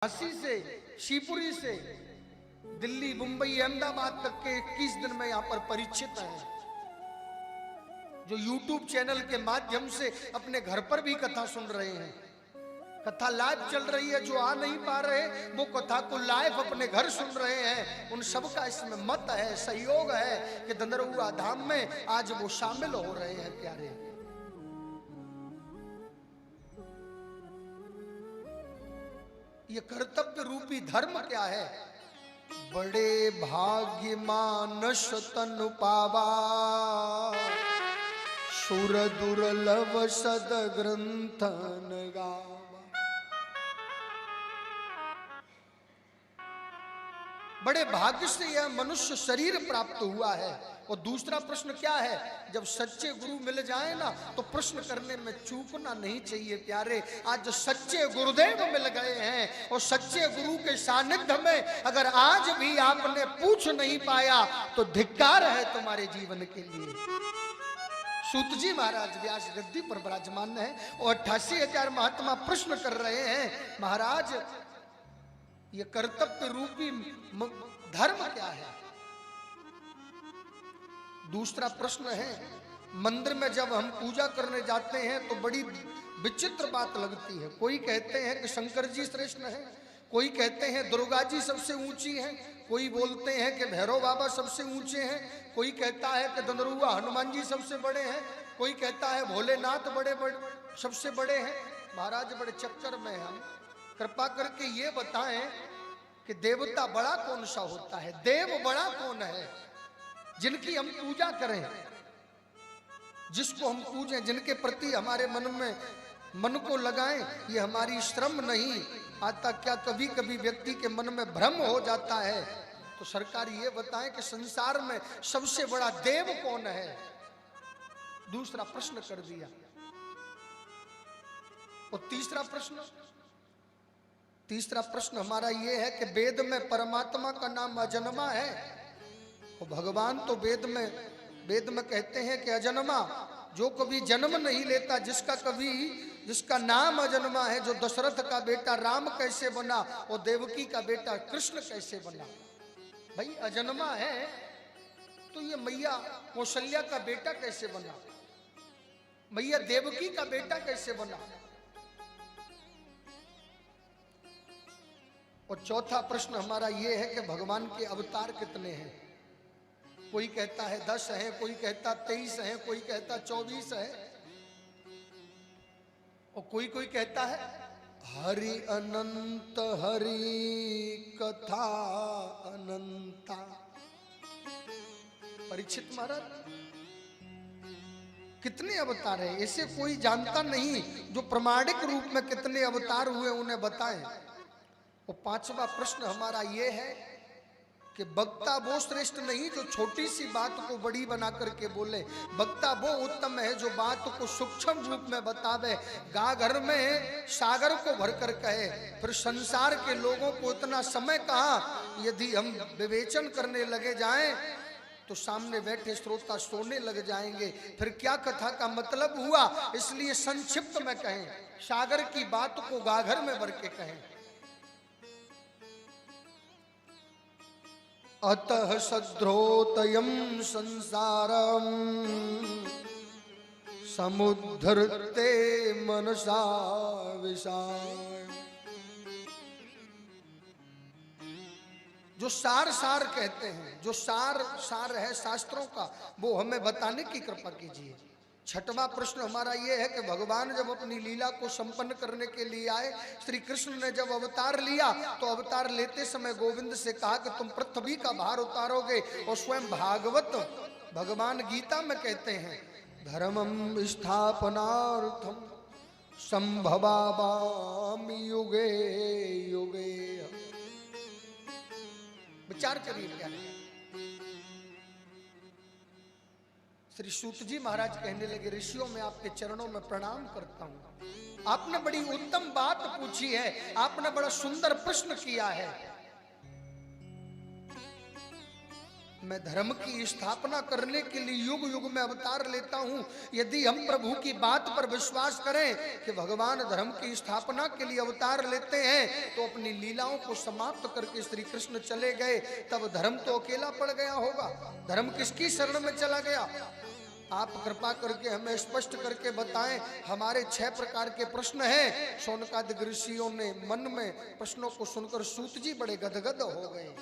झांसी से, शिवपुरी से दिल्ली, मुंबई, अहमदाबाद तक के 21 दिन में यहाँ पर परिचित हैं, जो YouTube चैनल के माध्यम से अपने घर पर भी कथा सुन रहे हैं। कथा लाइव चल रही है, जो आ नहीं पा रहे वो कथा को लाइव अपने घर सुन रहे हैं। उन सबका इसमें मत है, सहयोग है कि दंदरुआ धाम में आज वो शामिल हो रहे हैं। प्यारे, ये कर्तव्य रूपी धर्म क्या है? बड़े भाग्य मानस तनु पावा, सुर दुर्लभ सद ग्रंथन गावा। बड़े भाग्य से यह मनुष्य शरीर प्राप्त हुआ है। और दूसरा प्रश्न क्या है? जब सच्चे गुरु मिल जाए ना तो प्रश्न करने में चूकना नहीं चाहिए। प्यारे, आज जो सच्चे गुरुदेव मिल गए हैं और सच्चे गुरु के सानिध्य में अगर आज भी आपने पूछ नहीं पाया तो धिक्कार है तुम्हारे जीवन के लिए। सूत जी महाराज व्यास गद्दी पर विराजमान है और 88,000 महात्मा प्रश्न कर रहे हैं, महाराज ये कर्तव्य रूपी धर्म क्या है? दूसरा प्रश्न है, मंदिर में जब हम पूजा करने जाते हैं तो बड़ी विचित्र बात लगती है। कोई कहते हैं कि शंकर जी श्रेष्ठ हैं, कोई कहते हैं दुर्गा जी सबसे ऊंची हैं, कोई बोलते हैं कि भैरव बाबा सबसे ऊंचे हैं, कोई कहता है कि दंदरुआ हनुमान जी सबसे बड़े हैं, कोई कहता है भोलेनाथ बड़े सबसे बड़े हैं। महाराज बड़े चक्कर में हम, कृपा करके ये बताएं कि देवता बड़ा कौन सा होता है? देव बड़ा कौन है जिनकी हम पूजा करें, जिसको हम पूजें, जिनके प्रति हमारे मन को लगाएं? ये हमारी श्रम नहीं आता क्या? कभी कभी व्यक्ति के मन में भ्रम हो जाता है। तो सरकार ये बताएं कि संसार में सबसे बड़ा देव कौन है? दूसरा प्रश्न कर दिया। और तीसरा प्रश्न हमारा ये है कि वेद में परमात्मा का नाम अजन्मा है और भगवान तो वेद में कहते हैं कि अजन्मा, जो कभी जन्म नहीं लेता, जिसका नाम अजन्मा है, जो दशरथ का बेटा राम कैसे बना और देवकी का बेटा कृष्ण कैसे बना? भाई अजन्मा है तो ये मैया कौशल्या का बेटा कैसे बना, मैया देवकी का बेटा कैसे बना? और चौथा प्रश्न हमारा ये है कि भगवान के अवतार कितने हैं? कोई कहता है 10 है, कोई कहता 23 है, कोई कहता 24 है और कोई कहता है हरि अनंत, हरि कथा अनंता। परीक्षित महाराज कितने अवतार है इसे कोई जानता नहीं। जो प्रमाणिक रूप में कितने अवतार हुए उन्हें बताएं। और पांचवा प्रश्न हमारा यह है कि वक्ता वो श्रेष्ठ नहीं जो छोटी सी बात को बड़ी बना करके बोले, वक्ता वो उत्तम है जो बात को सूक्ष्म रूप में बतावे। घर में सागर को भरकर कहे, फिर संसार के लोगों को इतना समय कहाँ? यदि हम विवेचन करने लगे जाएं तो सामने बैठे श्रोता सोने लग जाएंगे, फिर क्या कथा का मतलब हुआ? इसलिए संक्षिप्त में कहें, सागर की बात को गागर में भर के कहें। अतः सद्रोतयं संसारम समुद्धरते मनसा विशाल। जो सार कहते हैं, जो सार है शास्त्रों का, वो हमें बताने की कृपा कीजिए। छठवां प्रश्न हमारा ये है कि भगवान जब अपनी लीला को संपन्न करने के लिए आए, श्री कृष्ण ने जब अवतार लिया तो अवतार लेते समय गोविंद से कहा कि तुम पृथ्वी का भार उतारोगे। और स्वयं भागवत भगवान गीता में कहते हैं, धर्मम स्थापनार्थम संभवामि युगे युगे। विचार करिए क्या है? श्री सूत जी महाराज कहने लगे, ऋषियों में आपके चरणों में प्रणाम करता हूं। आपने बड़ी उत्तम बात पूछी है, आपने बड़ा सुंदर प्रश्न किया है, मैं धर्म की स्थापना करने के लिए युग युग में अवतार लेता हूं। यदि हम प्रभु की बात पर विश्वास करें कि भगवान धर्म की स्थापना के लिए अवतार लेते हैं, तो अपनी लीलाओं को समाप्त करके श्री कृष्ण चले गए, तब धर्म तो अकेला पड़ गया होगा। धर्म किसकी शरण में चला गया? आप कृपा करके हमें स्पष्ट करके बताएं। हमारे 6 प्रकार के प्रश्न हैं। शौनकादिक ऋषियों ने मन में प्रश्नों को सुनकर सूत जी बड़े गदगद हो गए।